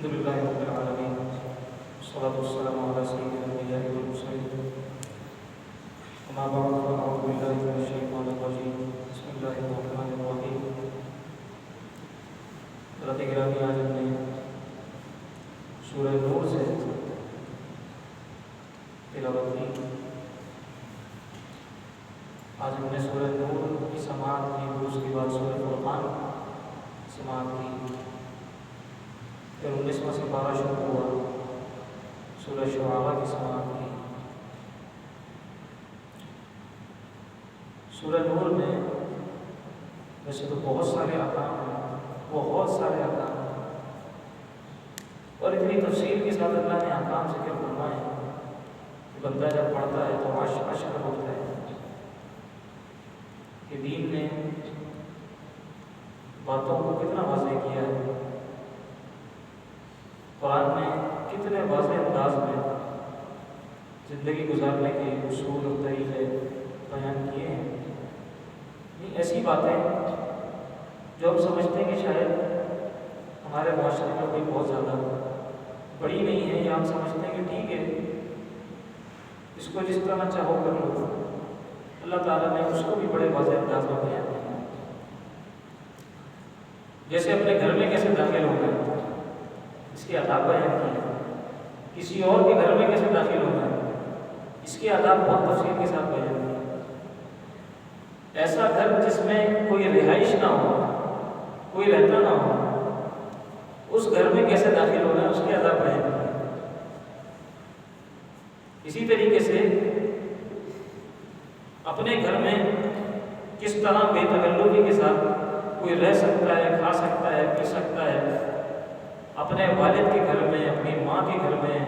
الحمد لله رب العالمين والصلاة والسلام على سيد الأنبياء والمرسلين أما بعد فأعوذ بالله من الشيطان الرجيم بسم الله الرحمن الرحيم حضرت گرامی آج ہم نے سورہ نور سے تلاوت کی. آج ہم نے سورہ نور کی سماعت کی، پھر اس کے بعد سورہ فرقان سماعت کی، پھر 19واں سپارہ شروع ہوا، سورہ شعراء کی سماعت کی. سورہ نور میں ویسے تو بہت سارے احکام ہیں، بہت سارے احکام ہیں، اور اتنی تفصیل کے ساتھ اللہ نے احکام ذکر فرمائے کہ بندہ جب پڑھتا ہے تو اشک ہوتا ہے کہ دین نے باتوں کو کتنا واضح کیا ہے، قرآن نے کتنے واضح انداز میں زندگی گزارنے کے اصول اور طریقے بیان کیے ہیں. ایسی باتیں جو ہم سمجھتے ہیں کہ شاید ہمارے معاشرے میں کوئی بہت زیادہ بڑی نہیں ہے، یا ہم سمجھتے ہیں کہ ٹھیک ہے اس کو جس طرح چاہو کر لو، اللہ تعالیٰ نے اس کو بھی بڑے واضح انداز میں بیان کیا. جیسے اپنے گھر میں کیسے داخل ہونا ہے اس کے آداب بیان کیے، کسی اور کے گھر میں کیسے داخل ہونا ہے اس کے آداب بہت تفصیل کے ساتھ بیان کیے. ایسا گھر جس میں کوئی رہائش نہ ہو، کوئی رہتا نہ ہو، اس گھر میں کیسے داخل ہونا ہے اس کے آداب بیان کیے. اسی طریقے سے اپنے گھر میں کس طرح بے تکلفی کے ساتھ کوئی رہ سکتا ہے، کھا سکتا ہے، پی سکتا ہے، اپنے والد کے گھر میں، اپنی ماں کے گھر میں،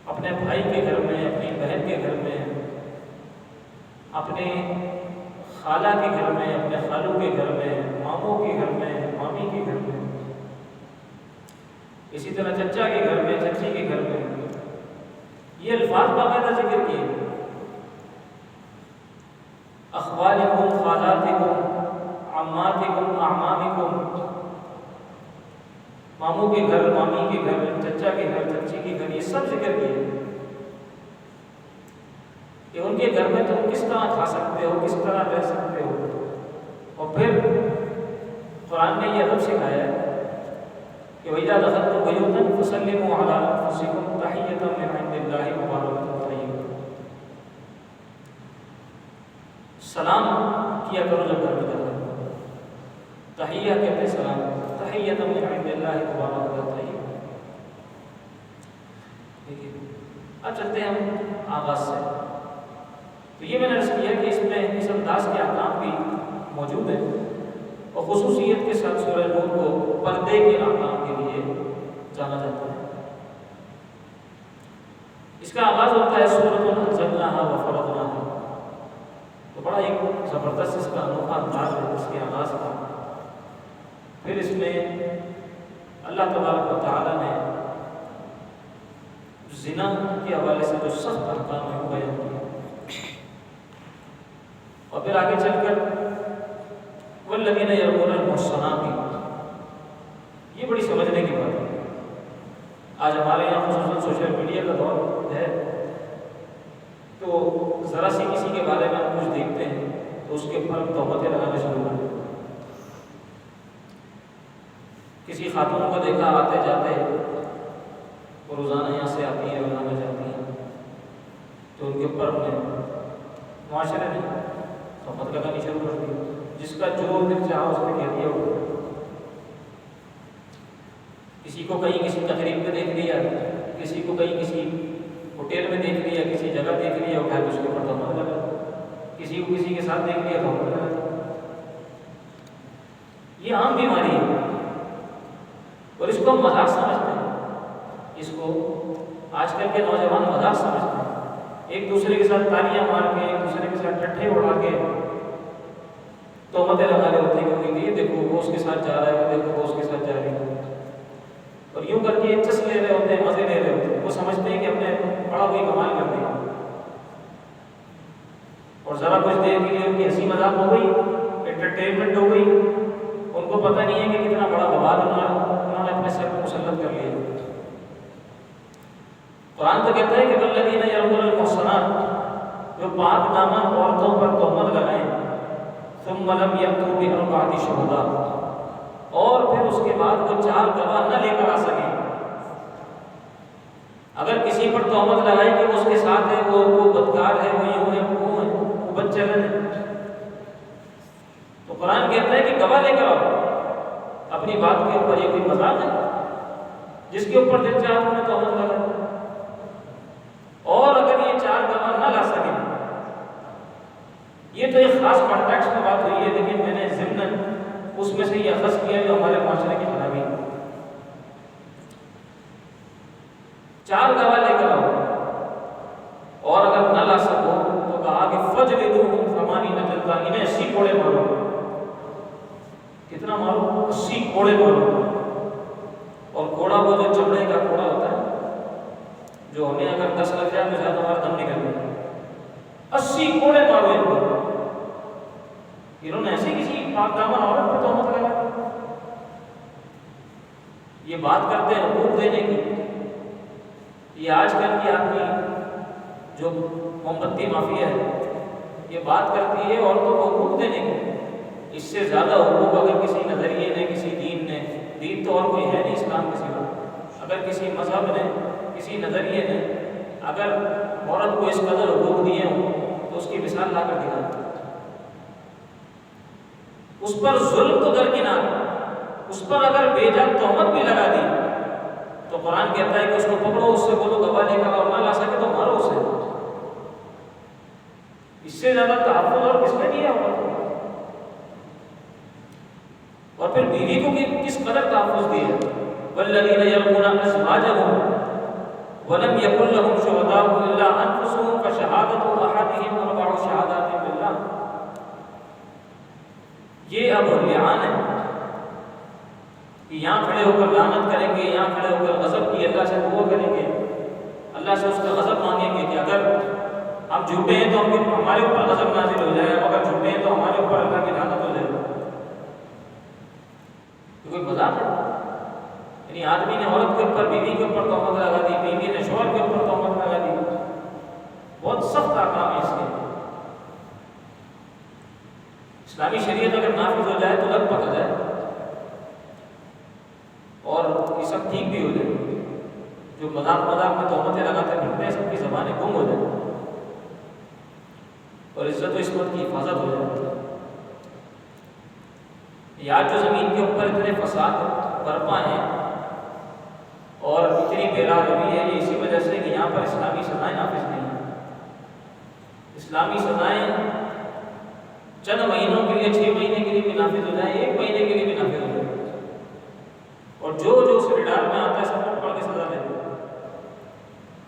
اپنے بھائی کے گھر میں، اپنی بہن کے گھر میں، اپنے خالہ کے گھر میں، اپنے خالو کے گھر میں، ماموں کے گھر میں، مامی کے گھر میں، اسی طرح چچا کے گھر میں، چچی کے گھر میں. یہ الفاظ باقاعدہ ذکر کیے، اخوالکم، خالاتکم، عماتکم، اعمامکم، ماموں کے گھر، مامی کے گھر، چچا کے گھر، چچی کے گھر، یہ سب ذکر کیے کہ ان کے گھر میں تم کس طرح کھا سکتے ہو، کس طرح رہ سکتے ہو. اور پھر قرآن نے یہ ادب سکھایا ہے کہ وَإِذَا دَخَلْتُمْ بُيُوتًا فَسَلِّمُوا عَلَىٰ أَنفُسِكُمْ تَحِيَّةً مِّنْ عِندِ اللَّهِ مُبَارَكَةً طَيِّبَةً. سلام کیا کرو جب گھر میں جاتے ہو، تحیہ کہتے ہیں سلام، تحیۃ من عند اللہ مبارکۃ طیبہ. ٹھیک ہے، اب چلتے ہیں ہم آغاز سے. تو یہ میں نے عرض کیا کہ اس میں اس انداز کے احکام بھی موجود ہیں، اور خصوصیت کے ساتھ سورہ نور کو پردے کے احکام کے لیے جانا جاتا ہے. اس کا آغاز ہوتا ہے سورۃ انزلناها وفرضناها. تو بڑا ایک زبردست اس کا انوکھا انداز ہے اس کے آغاز کا. پھر اس میں اللہ تبارک و تعالیٰ نے زنا کے حوالے سے جو سخت احکام ہے وہ بیان کیا، اور پھر آگے چل کر والذین یرمون المحصنات، یہ بڑی سمجھنے کی بات ہے. آج ہمارے یہاں خصوصاً سوشل میڈیا کا دور ہے، تو ذرا سی کسی کے بارے میں ہم کچھ دیکھتے ہیں تو اس کے اوپر تہمتیں لگانا شروع کر دیتے ہیں. کسی خاتون کو دیکھا آتے جاتے، وہ روزانہ یہاں سے آتی ہیں، روزانہ جاتی ہیں، تو ان کے اوپر ہم نے معاشرے نے تہمت لگانی شروع کر دی. جس کا جو دل چاہا اس نے کہہ دیا. کسی کو کہیں کسی تقریب میں دیکھ لیا، کسی کو کہیں کسی ہوٹل میں دیکھ لیا، کسی جگہ دیکھ لیا، اٹھا کے اس کے اوپر تہمت لگا. کسی کو کسی کے ساتھ دیکھ لیا، تہمت لگا. یہ عام بیماری ہے، اور اس کو ہم مذاق سمجھتے ہیں. اس کو آج کل کے نوجوان مذاق سمجھتے ہیں. ایک دوسرے کے ساتھ تالیاں مار کے، ایک دوسرے کے ساتھ ٹھٹھے اڑا کے تہمتیں لگا رہے ہوتے ہیں کہ یہ دیکھو وہ اس کے ساتھ جا رہا ہے، وہ دیکھو وہ اس کے ساتھ جا رہی ہے، اور یوں کر کے چس لے رہے ہوتے ہیں، مزے لے رہے ہوتے ہیں. وہ سمجھتے ہیں کہ ہم نے بڑا کوئی کمال کر دیا، اور ذرا کچھ دیر کے لیے ان کی ہنسی مذاق ہو گئی، انٹرٹینمنٹ ہو گئی. ان کو پتہ نہیں ہے کہ کتنا بڑا وبال انہوں نے اپنے سر پر مسلط قرآن تو کہتا ہے کہ والذین یرمون المحصنات، جو پاک دامن عورتوں پر تہمت لگائیں، ثم لم یأتوا بأربعۃ شہداء، اور پھر اس کے بعد وہ 4 گواہ نہ لے کر آ سکیں۔ اگر کسی پر تہمت لگائی کہ وہ اس کے ساتھ ہے، وہ بدکار ہے، وہ یوں ہے، وہ بدچلن ہے، تو قرآن کہتا ہے کہ گواہ لے کر آؤ اپنی بات کے اوپر۔ یہ کوئی مذاق ہے جس کے اوپر دل چاہا تم نے تہمت لگائی؟ اور اگر یہ 4 گواہ نہ لا سکیں، یہ تو ایک خاص کانٹیکسٹ میں بات ہوئی ہے، لیکن میں نے ضمناً اس میں سے یہ اخذ کیا جو ہمارے معاشرے کی خرابی ہے۔ 4 گواہ لے کر آؤ، اور اگر نہ لا سکو تو کہا کہ فجلدوہم 80 جلدہ، انہیں 80 کوڑے مارو۔ کتنا مارو؟ 80 کوڑے مارو۔ اور کوڑا وہ جو چمڑے کا کوڑا ہوتا ہے، جو ہمیں اگر 10 لگ جائے تو شاید ہمارا دم نکل جائے۔ 80 کوڑے مارو ان پر۔ انہوں نے ایسی کسی پاک دامن عورت پر تہمت لگا۔ یہ بات کرتے ہیں حقوق دینے کی، یہ آج کل کی آپ کی جو موم بتی مافیا ہے، یہ بات کرتی ہے عورتوں کو حقوق دینے کی۔ اس سے زیادہ حقوق اگر کسی نظریے نے، کسی دین نے، دین تو اور کوئی ہے نہیں اسلام کے سوا، اگر کسی مذہب نے، کسی نظریے نے اگر عورت کو اس قدر حقوق دیے ہوں تو اس کی مثال لا کر دکھا۔ اس پر ظلم تو درکنار، اس پر اگر بے جا تہمت بھی لگا دی تو قرآن کہتا ہے کہ اس کو پکڑو، اس سے بولو گواہ لے کر اور نہ لا سکے تو مارو اسے۔ اس سے زیادہ تحفظ اور کس نے دیا ہوگا؟ اور پھر بیوی کو کس قدر تحفظ دیا؟ والذین یرمون ازواجہم ولم یکن لہم شہداء الا انفسہم فشہادۃ احدہم 4 شہادات باللہ۔ یہ اب لعان ہے کہ یہاں کھڑے ہو کر لعنت کریں گے، یہاں کھڑے ہو کر غضب کی اللہ سے دعا کریں گے، اللہ سے اس کا غضب مانگیں گے کہ اگر ہم جھوٹے ہیں تو ہمارے اوپر غضب نازل ہو جائے، اگر جھوٹے ہیں تو ہمارے اوپر اللہ کی لعنت ہو جائے۔ یہ کوئی مذاق ہے؟ یعنی آدمی نے عورت کے اوپر، بیوی کے اوپر تہمت لگا دی، بیوی نے شوہر کے اوپر تہمت لگا دی۔ بہت سخت احکام ہے اس کے۔ اسلامی شریعت اگر نافذ ہو جائے تو لگ پک جائے اور یہ سب ٹھیک بھی ہو جائے۔ جو مذاق میں تہمتیں لگاتے پھرتے ہیں، سب کی زبانیں گم ہو جائیں اور عزت و عصمت کی حفاظت ہو جائے۔ یا جو زمین کے اوپر اتنے فساد برپا ہیں اور اتنی بے روی ہے، یہ اسی وجہ سے کہ یہاں پر اسلامی سزائیں نافذ نہیں ہیں۔ اسلامی سزائیں چند مہینوں کے لیے، 6 مہینے کے لیے بھی نافذ ہو جائیں، 1 مہینے کے لیے بھی نافذ ہو جائیں، اور جو اس رڈار میں آتا ہے سب کو پکڑ کے سزا دے دے،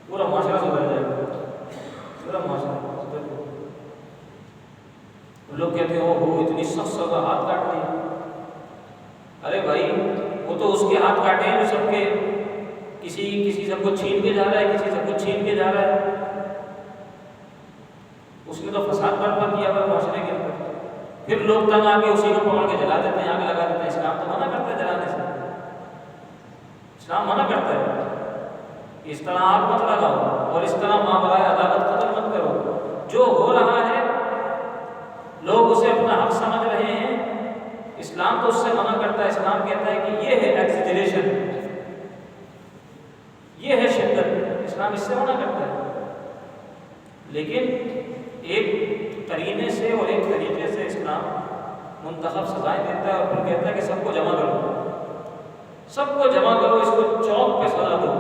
پورا معاشرہ سدھر جائے گا، پورا معاشرہ سدھر جائے گا۔ لوگ کہتے ہیں وہ اتنی سخت سزا، ہاتھ کاٹ دی۔ ارے بھائی، وہ تو اس کے ہاتھ کاٹے ہیں جو سب کے، کسی سب کو چھین کے جا رہا ہے، کسی سب کو چھین کے جا رہا ہے۔ اس نے تو فساد برپا کیا ہوا معاشرے کے اندر، پھر لوگ تنگ آ کے اسی کو پکڑ کے جلا دیتے ہیں، آگ لگا دیتے ہیں۔ اسلام تو منع کرتا ہے جلانے سے، اسلام منع کرتا ہے کہ اس طرح آگ مت لگاؤ اور اس طرح معاملہ عدالت قتل مت کرو۔ جو ہو رہا ہے لوگ اسے اپنا حق سمجھ رہے ہیں، اسلام تو اس سے منع کرتا ہے۔ اسلام کہتا ہے کہ یہ ہے ایکسیجریشن، یہ ہے شدت، اسلام اس سے منع کرتا ہے۔ لیکن ایک قرینے سے اور ایک طریقے سے اسلام منتخب سزائیں دیتا ہے اور پھر کہتا ہے کہ سب کو جمع کرو، سب کو جمع کرو، اس کو چوک پہ سزا دو،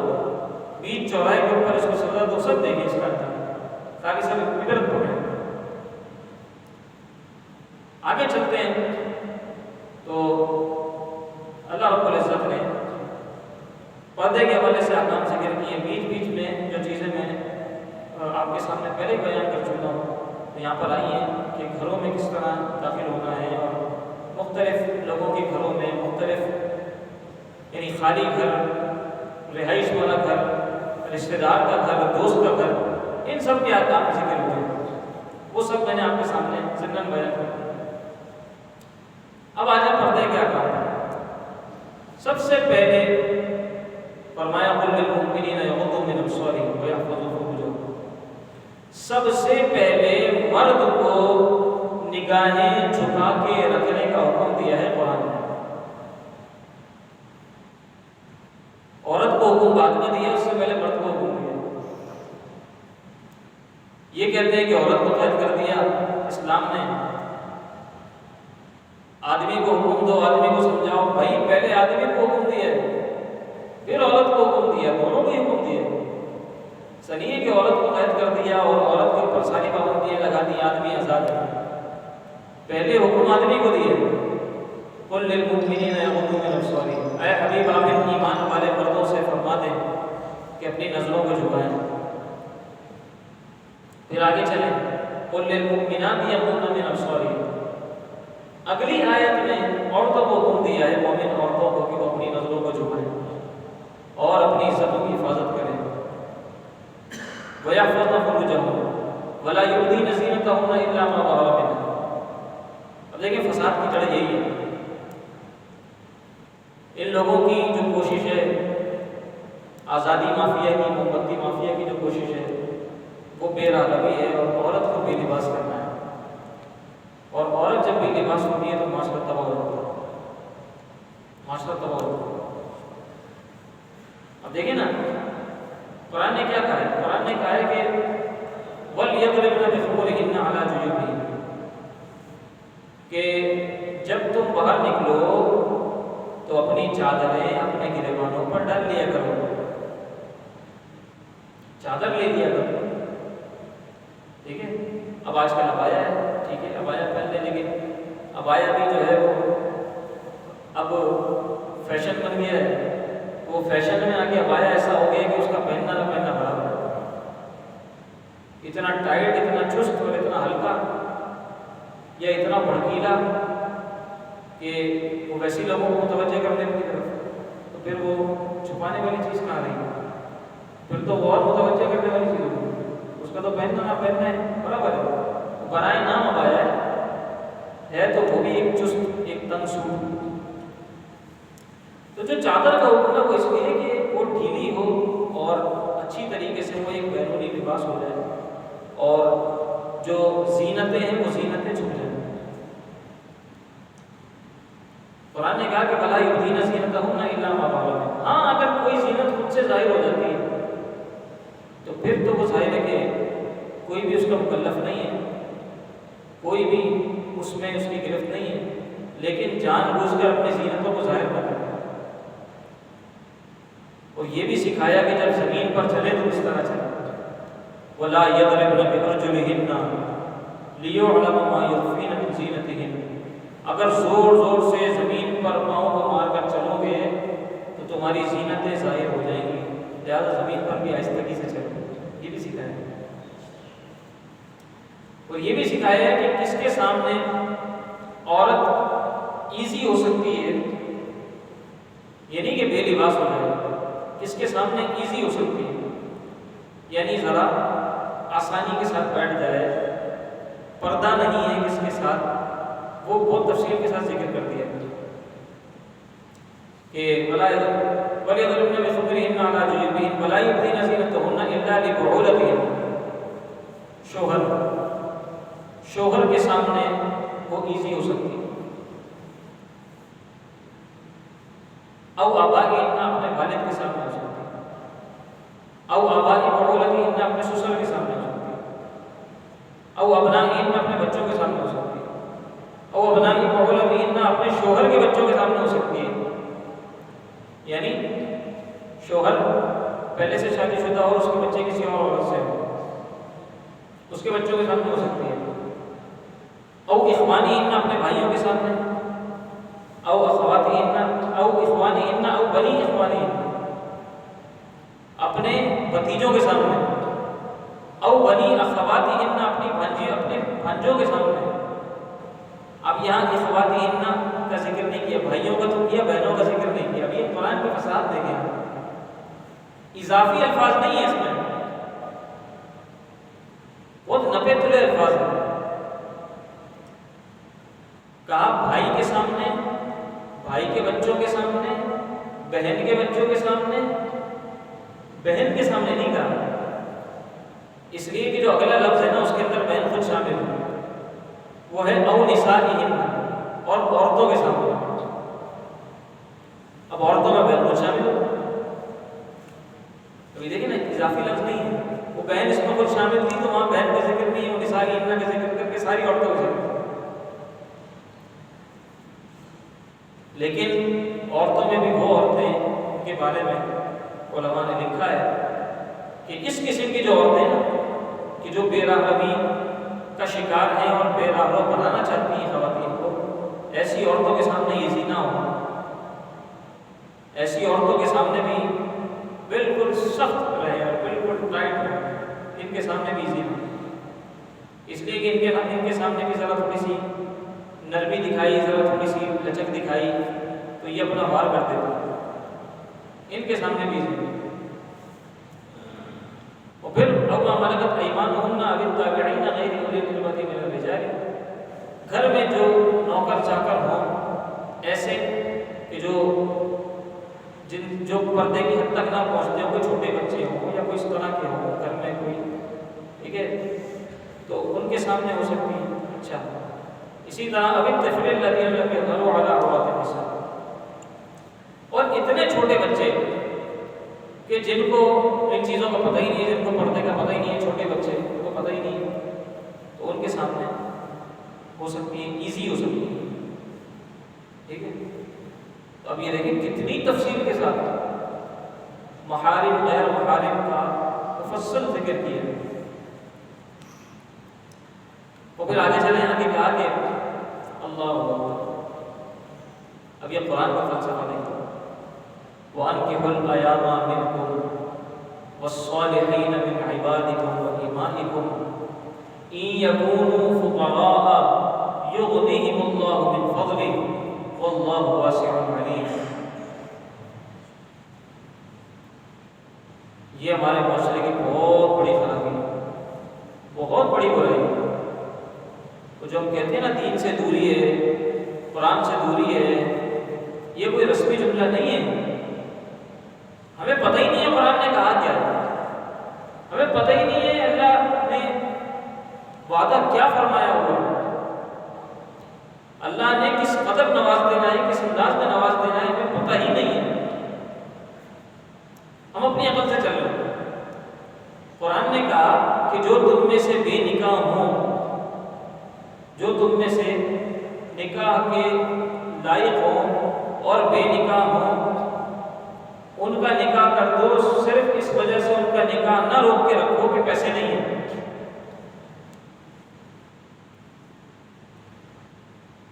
بیچ چوراہے کے اوپر اس کو سزا دو، سب دیکھیں اس کا تاکہ سب عبرت پڑھیں۔ آگے چلتے ہیں تو اللہ رب العزت نے پردے کے حوالے سے احکام ذکر کیے۔ بیچ میں جو چیزیں میں آپ کے سامنے پہلے بیان کر چکا ہوں، تو یہاں پر آئی ہیں کہ گھروں میں کس طرح داخل ہونا ہے، اور مختلف لوگوں کے گھروں میں مختلف، یعنی خالی گھر، رہائش والا گھر، رشتہ دار کا گھر، دوست کا گھر، ان سب کے احکام ذکر ہوئے ہیں، وہ سب میں نے آپ کے سامنے ضمن بیان کر دیا۔ اب آ جائے پردے کے احکام۔ سب سے پہلے فرمایا قل للمؤمنین یغضوا من ابصارهم سب سے پہلے مرد کو نگاہیں جھکا کے رکھنے کا حکم دیا ہے قرآن نے. عورت کو حکم بعد میں دیا، اس سے پہلے مرد کو حکم دیا. یہ کہتے ہیں کہ عورت کو قید کر دیا اسلام نے، آدمی کو حکم دو، آدمی کو سمجھاؤ. بھائی پہلے آدمی کو حکم دیا پھر عورت کو حکم دیا، دونوں کو حکم دیا. سنیے کہ عورت کو قید کر دیا اور عورت کے اوپر ساری پابندیاں لگا دی، آدمی آزاد ہے. پہلے حکم آدمی کو دیا، قل للمؤمنین یغضوا من ابصارہم، اے حبیب آپ ایمان والے مردوں سے فرما دیں کہ اپنی نظروں کو جھکائیں. پھر آگے چلیں، قل للمؤمنات یغضضن من ابصارہن. اگلی آیت میں عورتوں کو حکم دیا ہے، مومن عورتوں کو، کہ وہ اپنی نظروں کو جھکائیں اور اپنی عزتوں کی حفاظت کریں. وَيَحْفَظْنَ فُرُوجَهُنَّ وَلَا يُبْدِينَ زِينَتَهُنَّ إِلَّا مَا ظَهَرَ مِنْهَا. اب دیکھیں فساد کی جڑ یہی ہے. ان لوگوں کی جو کوشش ہے، آزادی مافیا کی، موم بتی مافیا کی جو کوشش ہے، وہ بے راغبی ہے اور عورت کو بے لباس کرنا ہے. اور عورت جب بے لباس ہوتی ہے تو معاشرہ تباہ ہو جاتا ہے، معاشرہ تباہ ہو جاتا ہے. اب دیکھیں نا قرآن نے کیا کہا ہے؟ قرآن نے کہا ہے کہ وَلْيَضْرِبْنَ بِخُمُرِهِنَّ عَلَىٰ جُيُوبِهِنَّ، کہ جب تم باہر نکلو تو اپنی چادریں اپنے گریبانوں پر ڈال لیا کرو، چادر لے لیا کرو. ٹھیک ہے. اب آج کل ابایا ہے، ٹھیک ہے ابایا پہن لے، لیکن ابایا بھی جو ہے وہ اب فیشن بن گیا ہے. وہ فیشن میں آ کے ابایا ایسا ہو گیا کہ اس کا پہننا نہ پہننا برابر ہے. اتنا ٹائٹ، اتنا چست اور اتنا ہلکا یا اتنا بھڑکیلا کہ وہ ویسی لوگوں کو متوجہ کرنے کی طرف، تو پھر وہ چھپانے والی چیز کہاں رہی؟ پھر تو وہ اور متوجہ کرنے والی چیز ہوگی. اس کا تو پہننا نہ پہننا ہے برابر ہے. برائے نام ابایا ہے تو وہ بھی ایک چست، ایک تنگ سوٹ. تو جو چادر کا حکم ہے وہ اس لیے کہ وہ ڈھیلی ہو اور اچھی طریقے سے وہ ایک بیرونی لباس ہو جائے اور جو زینتیں ہیں وہ زینتیں چھپ جائیں. قرآن نے کہا کہ بلا یبدین زینتہن الا ما ظہر منہا. ہاں اگر کوئی زینت خود سے ظاہر ہو جاتی ہے تو پھر تو وہ ظاہر ہے کہ کوئی بھی اس کا مکلف نہیں ہے، کوئی بھی اس میں اس کی گرفت نہیں ہے. لیکن جان بوجھ کر اپنی زینتوں کو ظاہر نہ کرے. اور یہ بھی سکھایا کہ جب زمین پر چلے تو اس طرح چلے. وَلَا يَضْرِبْنَ بِأَرْجُلِهِنَّ لِيُعْلَمَ مَا يُخْفِينَ مِنْ زِينَتِهِنَّ. اگر زور زور سے زمین پر پاؤں کو مار کر چلو گے تو تمہاری زینتیں ظاہر ہو جائیں گی، لہٰذا زمین پر بھی آہستگی سے چلو. یہ بھی سکھایا ہے. اور یہ بھی سکھایا ہے کہ کس کے سامنے عورت ایزی ہو سکتی ہے، یعنی کہ بے لباس ہو جائے. کس کے سامنے ایزی ہو سکتی ہے یعنی ذرا آسانی کے ساتھ بیٹھ جائے، پردہ نہیں ہے کس کے ساتھ، وہ بہت تفصیل کے ساتھ ذکر کر دیا کہ وَلْيَضْرِبْنَ بِخُمُرِهِنَّ عَلَىٰ جُيُوبِهِنَّ وَلَا يُبْدِينَ زِينَتَهُنَّ إِلَّا لِبُعُولَتِهِنَّ. شوہر کے سامنے وہ ایزی ہو سکتی ہے. او آبائہن، اپنے والد کے سامنے ہو سکتی ہے. او آبائی بعولتہن، اپنے سسر کے سامنے ہو سکتی ہے. او ابنائہن، اپنے بچوں کے سامنے ہو سکتی ہے. او ابنائی بعولتہن، اپنے شوہر کے بچوں کے سامنے ہو سکتی ہے. یعنی شوہر پہلے سے شادی شدہ اور اس کے بچے کسی اور عورت سے ہو، اس کے بچوں کے سامنے ہو سکتی ہے. او اخوانہن، اپنے بھائیوں کے سامنے. او اخواتہن او اخوانہن او بنی اخوانہن، اپنے بھتیجوں کے سامنے. او بنی اخواتہن، اپنے بھانجوں کے سامنے. اب یہاں اخواتہن کا ذکر نہیں کیا، بھائیوں کا تو کیا، بہنوں کا ذکر نہیں کیا. اب یہ قرآن کے فساد دیکھیں، اضافی الفاظ نہیں ہے اس میں، بہت نپے تلے الفاظ ہیں. کہا بھائی کے سامنے، بھائی کے بچوں کے سامنے، بہن کے بچوں کے سامنے. بہن کے سامنے نہیں کہا. اس لیے کہ جو اگلا لفظ ہے نا اس کے اندر بہن خود شامل ہے، وہ ہے او نسائہن، اور عورتوں کے سامنے۔ اب عورتوں میں بہن خود شامل ہو، ابھی دیکھیں نا اضافی لفظ نہیں ہے، وہ بہن اس میں خود شامل تھی تو وہاں بہن کا ذکر نہیں ہے، وہ نسائہن کا ذکر کر کے ساری عورتوں کا ذکر۔ لیکن عورتوں میں بھی وہ عورتیں کے بارے میں علماء نے لکھا ہے کہ اس قسم کی جو عورتیں ہیں کہ جو بے راہ روی کا شکار ہیں اور بے راہ رو بنانا چاہتی ہیں خواتین کو، ایسی عورتوں کے سامنے یہ زنا ہو، ایسی عورتوں کے سامنے بھی بالکل سخت رہے اور بالکل ٹائٹ رہے، ان کے سامنے بھی زنا، اس لیے کہ ان کے سامنے بھی ذرا تھوڑی سی نرمی دکھائی، ذرا تھوڑی سی لچک دکھائی تو یہ اپنا وار کر دیتا، ان کے سامنے بھی زنا۔ اور پھر او ما ملکت ایمانہن او التابعین غیر اولی الاربۃ من الرجال، گھر میں جو نوکر چاکر ہوں ایسے کہ جو پردے کی حد تک نہ پہنچتے ہوں، کوئی چھوٹے بچے ہوں یا کوئی اس طرح کے ہوں گھر میں کوئی، ٹھیک ہے، تو ان کے سامنے ہو سکتی ہے۔ اچھا، اسی طرح اب الطفل الذین لم یظہروا علی عورات النساء، اور اتنے چھوٹے بچے کہ جن کو ان چیزوں کا پتہ ہی نہیں ہے، جن کو پردے کا پتہ ہی نہیں ہے، چھوٹے بچے ان کو پتہ ہی نہیں ہے، تو ان کے سامنے ہو سکتی ہے، ایزی ہو سکتی ہے، ٹھیک ہے۔ تو اب یہ دیکھیں کتنی تفصیل کے ساتھ محارم غیر محارم کا مفصل ذکر کیا ہے۔ تو پھر آگے چلیں، آگے کہا کہ اللہ اب یہ قرآن کا فلسفہ نہیں، وَأَنكِحُوا الْأَيَامَ مِنكُمْ وَالصَّالِحِينَ مِنْ عِبَادِكُمْ وَإِمَائِكُمْ إِن يَكُونُوا فُقَرَاءَ يُغْنِهِمُ اللَّهُ مِنْ فَضْلِهِ وَاللَّهُ وَاسِعٌ عَلِيمٌ۔ یہ ہمارے معاشرے کی بہت بڑی خرابی ہے، بہت بڑی برائی ہے۔ تو جو ہم کہتے ہیں نا دین سے دوری ہے، قرآن سے دوری ہے، یہ کوئی رسمی جملہ نہیں ہے، ہمیں پتہ ہی نہیں ہے قرآن نے کہا کیا ہے، ہمیں پتہ ہی نہیں ہے اللہ نے وعدہ کیا فرمایا ہوا ہے، اللہ نے کس قدر نواز دینا ہے، کس انداز میں نواز دینا ہے، ہمیں پتہ ہی نہیں ہے، ہم اپنی عقل سے چل رہے ہیں۔ قرآن نے کہا کہ جو تم میں سے بے نکاح ہوں، جو تم میں سے نکاح کے لائق ہوں اور بے نکاح ہوں، ان کا نکاح کر دو، صرف اس وجہ سے ان کا نکاح نہ روک کے رکھو کہ پیسے نہیں ہیں۔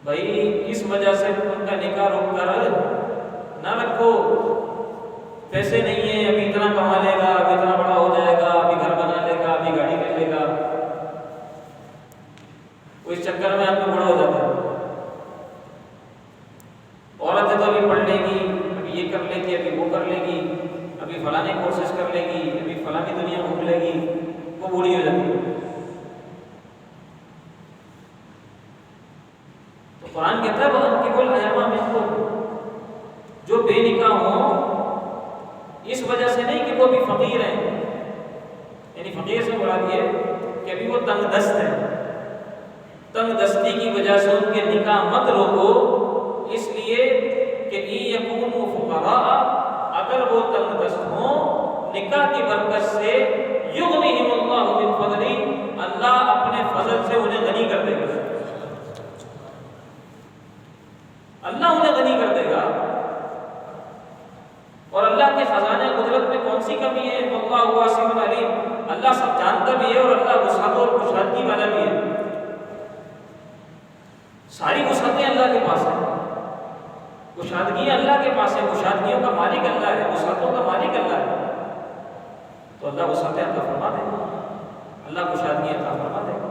بھائی اس وجہ سے ان کا نکاح روک کر نہ رکھو، پیسے نہیں ہیں، ابھی اتنا کما لے گا، ابھی اتنا بڑا ہو جائے گا، ابھی گھر بنا لے گا، ابھی گاڑی لے لے گا، وہ اس چکر میں آپ کو بڑا ہو جاتا ہے۔ عورت ہے تو ابھی پڑھ لے گی، ابھی یہ کر لے گی، ابھی وہ کر لے گی، ابھی فلاں کورسز کر لے گی، ابھی فلاں کی دنیا گھوم لے گی، وہ بوڑھی ہو جاتی ہے۔ تو قرآن کہتا ہے وَأَنكِحُوا الْأَيَامَ مِنكُمْ، جو بے نکاح ہوں، اس وجہ سے نہیں کہ وہ بھی فقیر ہیں، یعنی فقیر سے مراد یہ کہ ابھی وہ تنگ دست ہیں، تنگ دستی کی وجہ سے ان کے نکاح مت روکو، اس لیے کہ إِن يَكُونُوا فُقَرَاءَ، اگر وہ تنگ دست ہوں، نکاح کی برکت سے يُغْنِهِمُ اللَّهُ مِنْ فَضْلِهِ، اللہ اپنے فضل سے انہیں غنی کر دے گا، اللہ انہیں غنی کر دے گا۔ اور اللہ کے خزانے قدرت میں کون سی کمی ہے؟ واللہ واسع علیم، اللہ سب جانتا بھی ہے اور اللہ وسعت اور کشادگی والا بھی ہے، ساری وسعتیں اللہ کے پاس ہیں، کشادگی اللہ کے پاس ہے، کشادگیوں کا مالک اللہ ہے، وسعتوں کا مالک اللہ ہے، تو اللہ وسعتیں عطا فرما دے گا، اللہ کشادگی عطا فرما دے گا،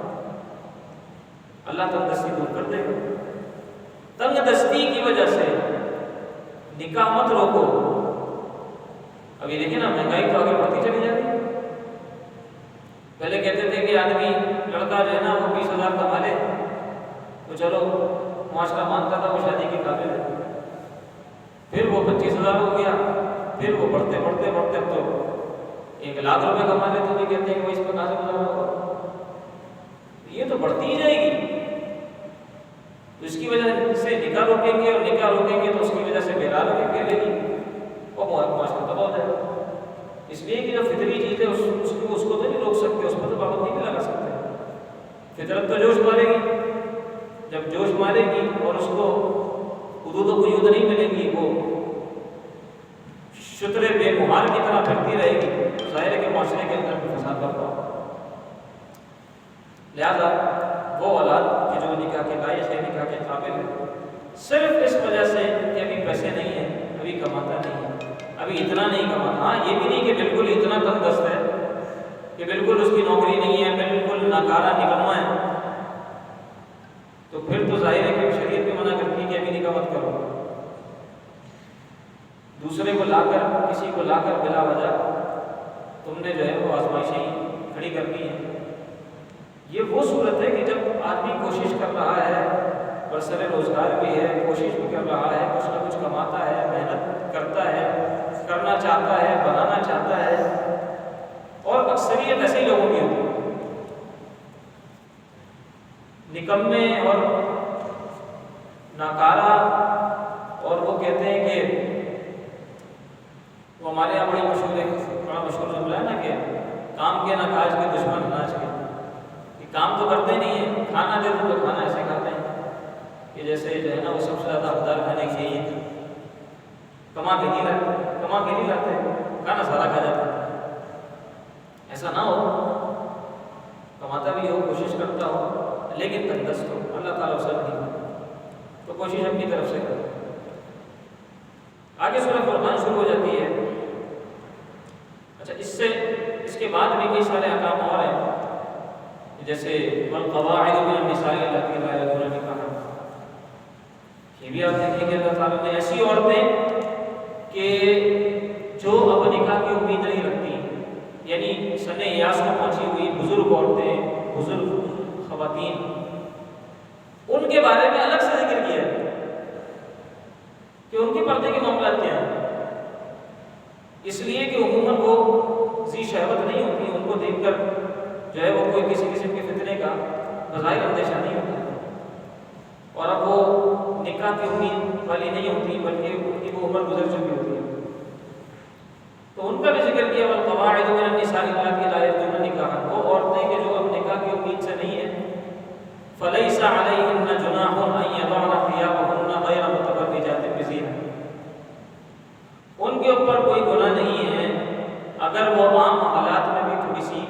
اللہ تنگ دستی دور کر دے گا۔ تنگ دستی کی وجہ سے نکاح مت روکو۔ ابھی دیکھیں نا مہنگائی تو آگے بڑھتی چلی جاتی ہے، پہلے کہتے تھے کہ آدمی لڑکا جو ہے نا وہ 20,000 کما لے تو چلو معاشرہ مانتا تھا وہ شادی کے قابل ہے، پھر وہ 25,000 ہو گیا، پھر وہ بڑھتے بڑھتے بڑھتے اب تو 1,00,000 روپے کما لیتے تو کہتے ہیں کہ اس پہ کہاں سے گزارا ہوگا؟ یہ تو بڑھتی ہی جائے گی. تو اس کی وجہ سے نکاح روکیں گے، اور نکاح روکیں گے تو اس کی وجہ سے بیرار بھی پھیلے گی اور معاشرہ تباہ ہو جائے گا. اس لیے کہ جو فطری چیز ہے اس کو تو نہیں روک سکتے، اس پر تو پابندی نہیں لگا سکتے. فطرت تو جوش مارے گی، جب جوش مارے گی اور اس کو حدود و قیود نہیں ملے گی، وہ شتر بے مہار کی طرح پھرتی رہے گی، تو ظاہر ہے کہ معاشرے کے اندر بھی فساد برپا ہوگا. لہذا وہ اولاد کہ جو نکاح کے لائق ہے، نکاح کے قابل ہے، صرف اس وجہ سے کہ ابھی پیسے نہیں ہیں، ابھی کماتا نہیں ہے، ابھی اتنا نہیں کماتا. ہاں یہ بھی نہیں کہ بالکل اتنا کم دست ہے کہ بالکل اس کی نوکری نہیں ہے، بالکل ناکارہ نکلنا ہے، تو پھر تو ظاہر ہے کہ شریعت بھی منع کرتی ہے کہ ابھی نکاح مت کرو. دوسرے کو لا کر، کسی کو لا کر بلا وجہ تم نے جو ہے وہ آزمائشیں کھڑی کر دی ہیں. یہ وہ صورت ہے کہ جب آدمی کوشش کر رہا ہے، برسر روزگار بھی ہے، کوشش بھی کر رہا ہے، کچھ نہ کچھ کماتا ہے، محنت کرتا ہے، کرنا چاہتا ہے، بنانا چاہتا ہے، اور اکثریت ایسے ہی لوگوں کی ہوتی ہے. نکمے اور ناکارہ، اور وہ کہتے ہیں کہ وہ ہمارے یہاں بڑا مشہور جملہ ہے نا کہ کام کے نہ کاج کے دشمن اناج کے. کام تو کرتے نہیں ہیں، کھانا دے دو تو کھانا ایسے کھاتے ہیں کہ جیسے جو ہے نا وہ سب سے زیادہ حقدار کھانے کے یہی ہے. کما کے نہیں لاتے، کھانا سارا کھا جاتا ہے. ایسا نہ ہو، کماتا بھی ہو، کوشش کرتا ہو، لیکن تندرست ہو. اللہ تعالیٰ اسے نہیں کرتا، تو کوشش اپنی طرف سے کرو. آگے سورہ فرقان شروع ہو جاتی ہے. اچھا، اس کے بعد بھی کئی سارے احکام اور ہیں، جیسے والقواعد من النساء اللاتی لا یرجون نکاحا. یہ بھی آپ دیکھیں گے اللہ تعالیٰ نے ایسی عورتیں کہ جو اب نکاح کی امید نہیں رکھتی، یعنی سن ایاس کو پہنچی ہوئی بزرگ عورتیں، بزرگ خواتین، ان کے بارے میں الگ سے ذکر کیا ہے کہ ان کے پردے کے معاملات کیا ہیں. اس لیے کہ عموماً وہ ذی شہوت نہیں ہوتی، ان کو دیکھ کر جو ہے وہ کوئی کسی قسم کے فتنے کا بظاہر اندیشہ نہیں ہوتا، اور اب وہ نکاح کی امید والی نہیں ہوتی، بلکہ ان کی وہ عمر گزر چکی ہوتی ہے. تو ان کا بھی ذکر کیا والقواعد من النساء اللاتی لا یرجون نکاحا، وہ عورتیں کہ جو اب نکاح کی امید سے نہیں ہیں. فلیس علیہن جناح ان یضعن ثیابہن غیر متبرجات بزینہ، ان کے اوپر کوئی گناہ نہیں ہے اگر وہ عام حالات میں بھی تھوڑی سی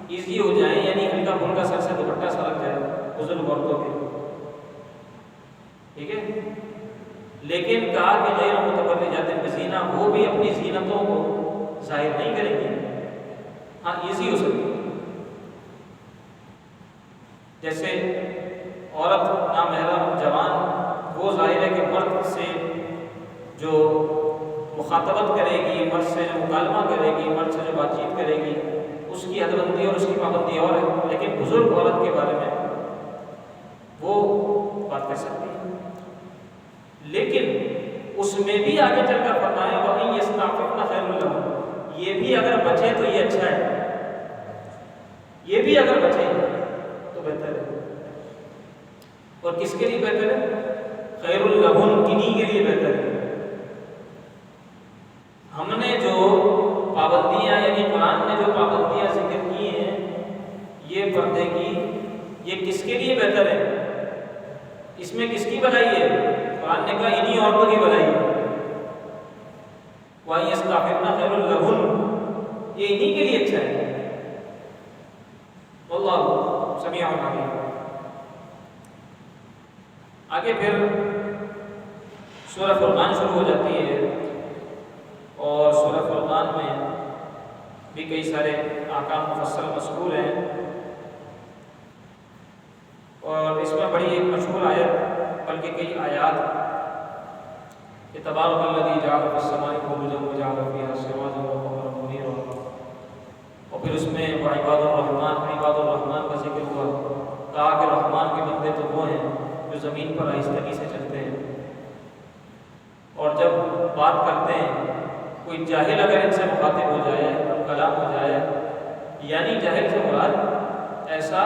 ایزی ہو جائیں، یعنی ہلکا پھلکا سر سے دوپٹہ سرک جائے بزرگ عورتوں کے، ٹھیک ہے. لیکن کہا کہ غیر متبرجات بزینہ، وہ بھی اپنی زینتوں کو ظاہر نہیں کریں گی. ہاں ایزی ہو سکتی ہے، جیسے عورت نامحرم جوان، وہ ظاہر ہے کہ مرد سے جو مخاطبت کرے گی، مرد سے جو مکالمہ کرے گی، مرد سے جو بات چیت کرے گی، اس کی حد بندی اور اس کی پابندی اور ہے. لیکن بزرگ عورت کے بارے میں وہ بات کر سکتی ہے. لیکن اس میں بھی آگے چل کر فرمایا وَإِن يَسْتَعْفِفْنَ خَيْرٌ لَهُنَّ، یہ بھی اگر بچے تو یہ اچھا ہے، یہ بھی اگر بچے تو بہتر ہے. اور کس کے لیے بہتر ہے؟ خیر لہن، کنی کے لیے بہتر ہے. ہم نے جو پابندیاں، یعنی قرآن نے جو پابندیاں ذکر کی ہیں یہ پردے کی، یہ کس کے لیے بہتر ہے؟ اس میں کس کی بھلائی ہے؟ قرآن نے کہا انہی عورتوں کی بھلائی ہے. وَإِن يَسْتَعْفِفْنَ خَيْرٌ لَهُنَّ، یہ انہی کے لیے اچھا ہے. واللہ سمیع علیم. آگے پھر سورہ فرقان شروع ہو جاتی ہے، اور سورہ فرقان میں بھی کئی سارے احکام مفصل مذکور ہیں. اور اس میں بڑی ایک مشہور آیت، بلکہ کئی آیات، کہ تبارک الذی جعل فی السماء بروجا وجعل فیہا سراجا وقمرا منیرا. اور پھر اس میں عباد الرحمن کا ذکر ہوا. کہا کہ رحمان کے بندے تو وہ ہیں جو زمین پر آہستگی سے چلتے ہیں، اور جب بات کرتے ہیں کوئی جاہل اگر ان سے مخاطب ہو جائے، کلام ہو جائے، یعنی جاہل سے مراد ایسا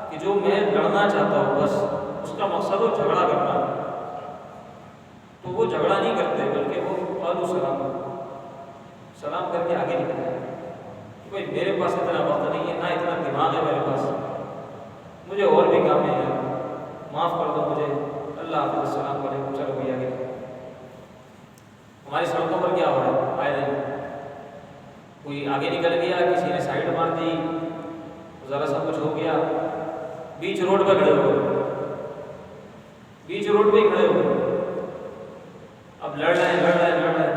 کہ جو میں لڑنا چاہتا ہوں، بس اس کا مقصد ہو جھگڑا کرنا، تو وہ جھگڑا نہیں کرتے بلکہ وہ قالوا سلام، سلام کر کے آگے نکل جائے کہ بھائی میرے پاس اتنا وقت نہیں ہے، نہ اتنا دماغ ہے میرے پاس، مجھے اور بھی کام ہے یار، معاف کر دو مجھے، اللہ حافظ، السلام علیکم، چلو بھائی آگے۔ ہماری سڑکوں پر کیا ہو رہا ہے آئے دن، کوئی آگے نکل گیا، کسی نے سائڈ مار دی، ذرا سا کچھ ہو گیا، بیچ روڈ پہ کھڑے ہوئے، بیچ روڈ پہ ہی کھڑے ہوئے، اب لڑ رہے ہیں،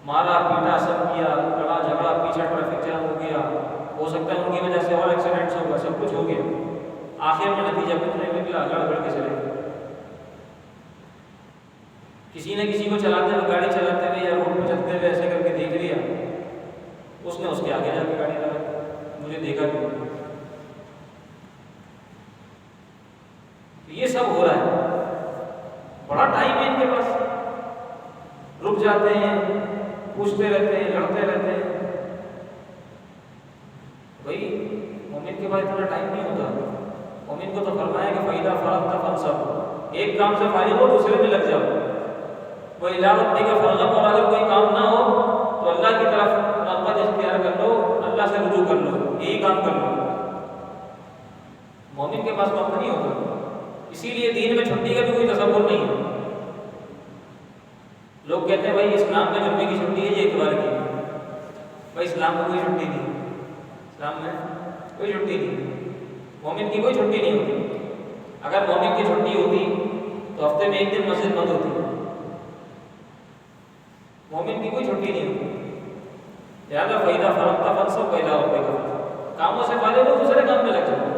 مارا پیٹا سب کیا، لڑا جھگڑا، پیچھے ٹریفک جام ہو گیا، ہو سکتا ہے ان کی وجہ سے اور ایکسیڈنٹس ہوگا، سب کچھ ہو گیا، آخر میں نتیجہ کچھ نہیں نکلا، لڑ کے چلے گئے۔ کسی نے کسی کو چلاتے ہوئے، گاڑی چلاتے ہوئے یا روڈ پہ چلتے ہوئے ایسے کر کے دیکھ لیا، اس نے اس کے آگے جا کے گاڑی لگا، مجھے دیکھا کیوں؟ یہ سب ہو رہا ہے، بڑا ٹائم ہے ان کے پاس، رک جاتے ہیں، پوچھتے رہتے ہیں، لڑتے رہتے ہیں۔ بھائی مومن کے پاس اتنا ٹائم نہیں ہوتا، مومن کو تو فرمایا کہ فَإِذَا فَرَغْتَ فَانْصَبْ، ایک کام سے فارغ ہو دوسرے میں لگ جاؤ، وہ إِلَىٰ رَبِّكَ فَارْغَب، اور اگر کوئی کام نہ ہو تو اللہ کی طرف رغبت اختیار کر لو، اللہ سے رجوع کر لو، یہی کام کر لو۔ مومن کے پاس وقت نہیں ہوتا، اسی لیے دین میں چھٹی کا بھی کوئی تصور نہیں ہے۔ لوگ کہتے ہیں بھائی اسلام میں جمعے کی چھٹی ہے، یہ اتوار کی، بھائی اسلام میں کوئی چھٹی نہیں، اسلام میں کوئی چھٹی نہیں، مومن کی کوئی چھٹی نہیں ہوتی۔ اگر مومن کی چھٹی ہوتی تو ہفتے میں ایک دن مسجد بند ہوتی، مومن کی کوئی چھٹی نہیں ہوتی۔ لہٰذا فَإِذَا فَرَغْتَ فَانْصَبْ وَإِلَىٰ رَبِّكَ، کاموں سے فارغ ہو دوسرے کام میں لگ جاؤ۔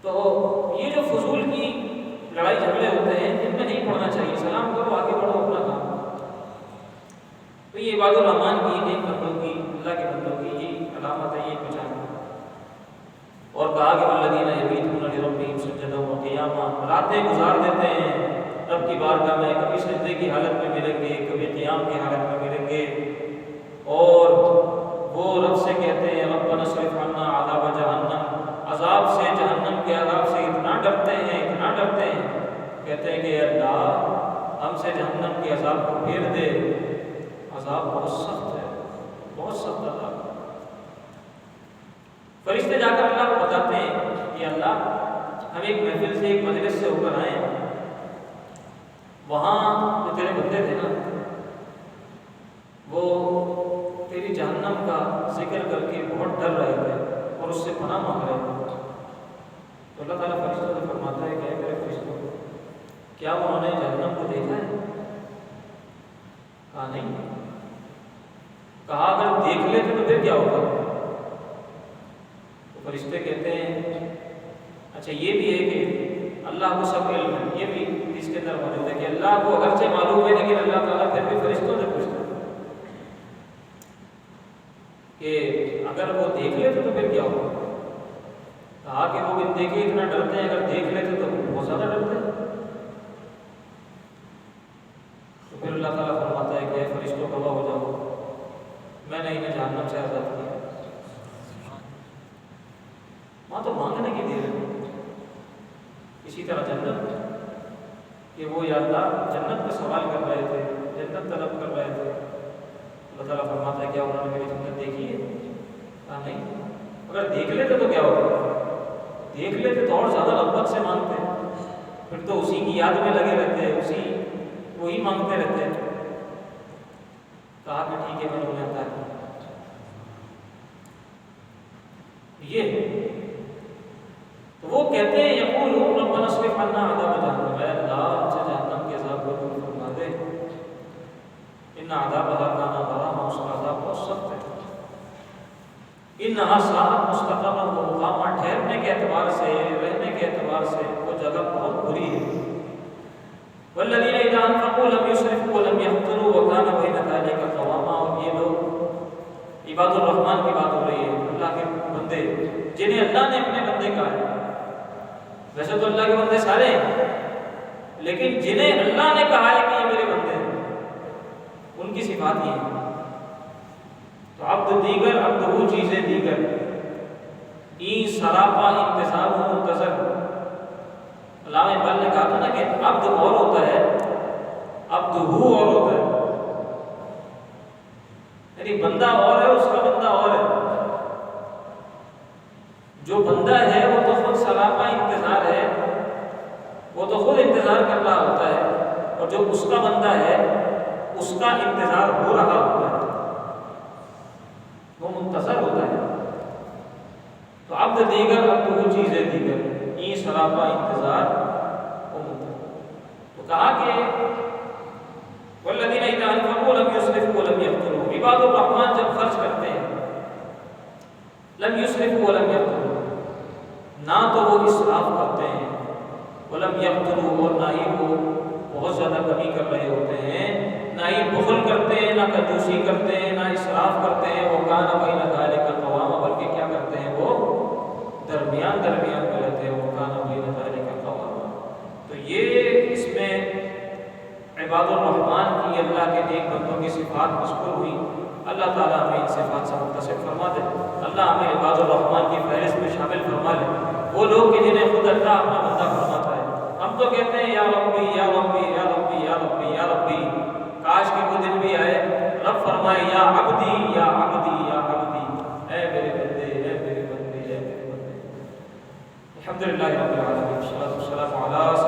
تو یہ جو فضول کی لڑائی جھگڑے ہوتے ہیں، ان میں نہیں پڑھنا چاہیے، سلام کرو، آگے بڑھو اپنا کام۔ تو یہ عباد الرحمن کی، نیک بندوں کی، اللہ کے بندوں کی یہ علامت ہے، یہ پہچان ہے۔ اور کہا کہ والذین یبیتون لربہم سجدا وقیاما، راتیں گزار دیتے ہیں رب کی بارگاہ میں، کبھی سجدے کی حالت میں ملیں گے، کبھی قیام کی حالت میں ملیں گے، اور وہ رب سے کہتے ہیں ربنا اصرف عنا عذاب جہنم، عذاب سے، جہنم کے عذاب سے اتنا ڈرتے ہیں، اتنا ڈرتے ہیں، کہتے ہیں کہ اللہ ہم سے جہنم کے عذاب کو پھیر دے، عذاب بہت سخت ہے، بہت سخت عذاب۔ فرشتے جا کر اللہ کو بتاتے ہیں کہ اللہ ہم ایک محفل سے، ایک مجلس سے ہو کر آئے ہیں، وہاں جو تیرے بندے تھے نا، وہ تیری جہنم کا ذکر کر کے بہت ڈر رہے تھے اور اس سے پناہ مانگ رہے تھے۔ تو اللہ تعالیٰ فرشتوں سے فرماتا ہے کہ اے میرے فرشتوں، کیا انہوں نے جہنم کو دیکھا ہے؟ کہا نہیں۔ کہا اگر دیکھ لیتے تو پھر کیا ہوگا؟ تو فرشتے کہتے ہیں اچھا یہ بھی ہے کہ اللہ کو سب علم ہے، یہ بھی اس کے اندر موجود ہے کہ اللہ کو اگرچہ معلوم ہے لیکن اللہ تعالیٰ پھر بھی فرشتوں سے پوچھتا ہے کہ اگر وہ دیکھ لیتے تو پھر کیا ہوگا؟ کہا کہ وہ بن دیکھے اتنا ڈرتے ہیں، اگر دیکھ لیتے تو بہت زیادہ ڈرتے ہیں۔ تو پھر اللہ تعالیٰ فرماتا ہے کہ اے فرشتوں گواہ ہو جاؤ، میں نے انہیں جہنم سے آزاد کیا۔ وہاں تو مانگنے کی دیر ہے۔ اسی طرح جنت، کہ وہ یا اللہ جنت کا سوال کر رہے تھے، جنت طلب کر رہے تھے، اللہ تعالیٰ فرماتا ہے کیا انہوں نے میری جنت دیکھی ہے؟ کہا نہیں۔ اگر دیکھ لیتے تو کیا ہوگا؟ دیکھ لیتے تو اور زیادہ رغبت سے مانگتے، پھر تو اسی کی یاد میں لگے رہتے، وہی مانگتے رہتے۔ کہا کہ ٹھیک ہے میں انہیں عطا کیا۔ یہ تو وہ کہتے ہیں یقولون ربنا اصرف عنا عذاب جہنم، اے اللہ ہم سے جہنم کے عذاب کو دور فرما دے، ان عذابها کان غراما، اس کا عذاب بہت سخت ہے، انہا ساءت مستقرا و مقاما، ٹھہرنے کے اعتبار سے، رہنے کے اعتبار سے وہ جگہ بہت بری ہے۔ والذین اذا انفقوا لم یسرفوا ولم یقتروا وکان بین ذلک قواما، اور یہ لوگ عباد الرحمن کی بات ہو رہی ہے، اللہ کے بندے جنہیں اللہ نے اپنے بندے کہا ہے۔ ویسے تو اللہ کے بندے سارے ہیں، لیکن جنہیں اللہ نے کہا ہے کہ یہ میرے بندے ہیں، ان کی صفات یہ ہیں۔ تو عبد دیگر عبد وہ چیزیں دیگر این سراپا انتظار و منتظر۔ علامہ اقبال نے کہا تھا نا کہ عبد اور ہوتا ہے، عبد ہو اور ہوتا ہے، یعنی بندہ اور ہے، اس کا بندہ اور ہے۔ جو بندہ ہے وہ تو خود سراپا انتظار ہے، وہ تو خود انتظار کر رہا ہوتا ہے، اور جو اس کا بندہ ہے اس کا انتظار ہو رہا ہوتا ہے، وہ منتظر ہوتا ہے۔ تو عبد دیگر عبد وہ چیزیں دیگر این سراپا انتظار و منتظر۔ تو کہا کہ والذین اذا انفقوا لم یسرفوا ولم یقتروا، عباد الرحمن جب خرچ کرتے ہیں لم یسرفوا ولم یقتروا، نہ تو وہ اسراف کرتے ہیں، ولم یقتروا اور نہ ہی وہ بہت زیادہ کمی کر رہے ہوتے ہیں، نہ ہی بخل کرتے ہیں، نہ کنجوسی کرتے ہیں، نہ اسراف کرتے ہیں، وہ کان بین ذلک قواما، بلکہ کیا کرتے ہیں وہ درمیان درمیان میں رہتے ہیں، وہ کان بین ذلک قواما۔ تو یہ اس میں عباد الرحمن کی اللہ کے نیک بندوں کی صفات مذکور ہوئی۔ اللہ تعالیٰ ہمیں ان صفات سے متصف فرما دے، اللہ ہمیں عباد الرحمن کی فہرست میں شامل فرما لے، وہ لوگ کہ جنہیں خود اللہ اپنا بندہ فرماتا ہے۔ ہم تو کہتے ہیں یا ربی یا ربی یا ربی یا ربی یا ربی، کاش کہ وہ دن بھی آئے رب فرمائے یا عبدی یا عبدی یا عبدی، اے میرے بندے اے میرے بندے اے میرے بندے۔ الحمدللہ رب العالمین۔